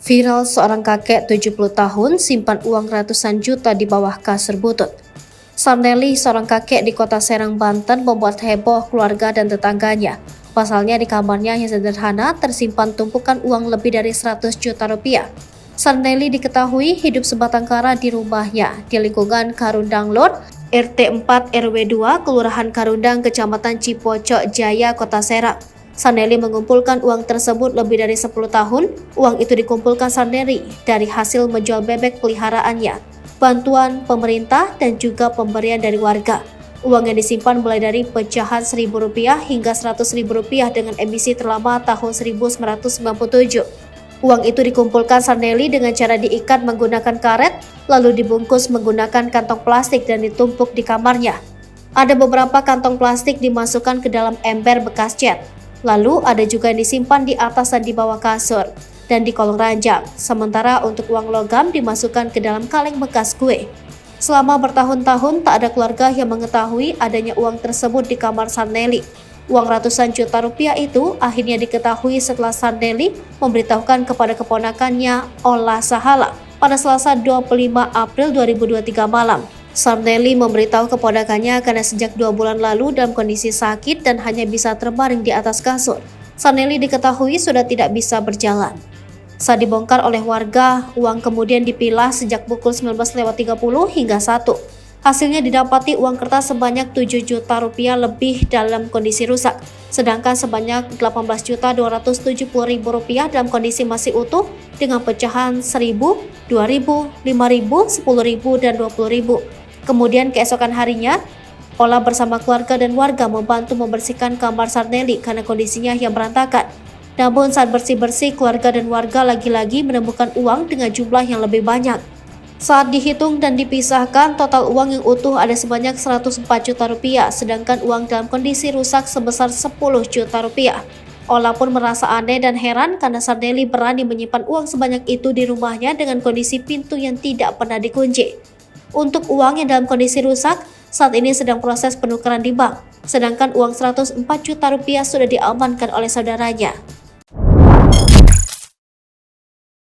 Viral seorang kakek 70 tahun simpan uang ratusan juta di bawah kasur butut. Sarnelli, seorang kakek di kota Serang, Banten membuat heboh keluarga dan tetangganya. Pasalnya di kamarnya yang sederhana tersimpan tumpukan uang lebih dari 100 juta rupiah. Sarnelli diketahui hidup sebatang kara di rumahnya di lingkungan Karundang Lor, RT 4 RW 2, Kelurahan Karundang, Kecamatan Cipocok Jaya, Kota Serang. Sarnelli mengumpulkan uang tersebut lebih dari 10 tahun. Uang itu dikumpulkan Sarnelli dari hasil menjual bebek peliharaannya, bantuan pemerintah, dan juga pemberian dari warga. Uang yang disimpan mulai dari pecahan Rp1.000 hingga Rp100.000 dengan emisi terlama tahun 1997. Uang itu dikumpulkan Sarnelli dengan cara diikat menggunakan karet, lalu dibungkus menggunakan kantong plastik dan ditumpuk di kamarnya. Ada beberapa kantong plastik dimasukkan ke dalam ember bekas cat. Lalu ada juga yang disimpan di atas dan di bawah kasur dan di kolong ranjang. Sementara untuk uang logam dimasukkan ke dalam kaleng bekas kue. Selama bertahun-tahun tak ada keluarga yang mengetahui adanya uang tersebut di kamar Sarnelli. Uang ratusan juta rupiah itu akhirnya diketahui setelah Sarnelli memberitahukan kepada keponakannya Olah Sahala pada Selasa 25 April 2023 malam. Sarnelli memberitahu keponakannya karena sejak 2 bulan lalu dalam kondisi sakit dan hanya bisa terbaring di atas kasur. Sarnelli diketahui sudah tidak bisa berjalan. Saat dibongkar oleh warga, uang kemudian dipilah sejak pukul 19.30 hingga 1. Hasilnya didapati uang kertas sebanyak 7 juta rupiah lebih dalam kondisi rusak, sedangkan sebanyak 18.270.000 rupiah dalam kondisi masih utuh dengan pecahan 1.000, 2.000, 5.000, 10.000, dan 20.000. Kemudian keesokan harinya, Ola bersama keluarga dan warga membantu membersihkan kamar Sarnelli karena kondisinya yang berantakan. Namun saat bersih-bersih, keluarga dan warga lagi-lagi menemukan uang dengan jumlah yang lebih banyak. Saat dihitung dan dipisahkan, total uang yang utuh ada sebanyak 104 juta rupiah, sedangkan uang dalam kondisi rusak sebesar 10 juta rupiah. Ola pun merasa aneh dan heran karena Sarnelli berani menyimpan uang sebanyak itu di rumahnya dengan kondisi pintu yang tidak pernah dikunci. Untuk uang yang dalam kondisi rusak, saat ini sedang proses penukaran di bank, sedangkan uang 104 juta rupiah sudah diamankan oleh saudaranya.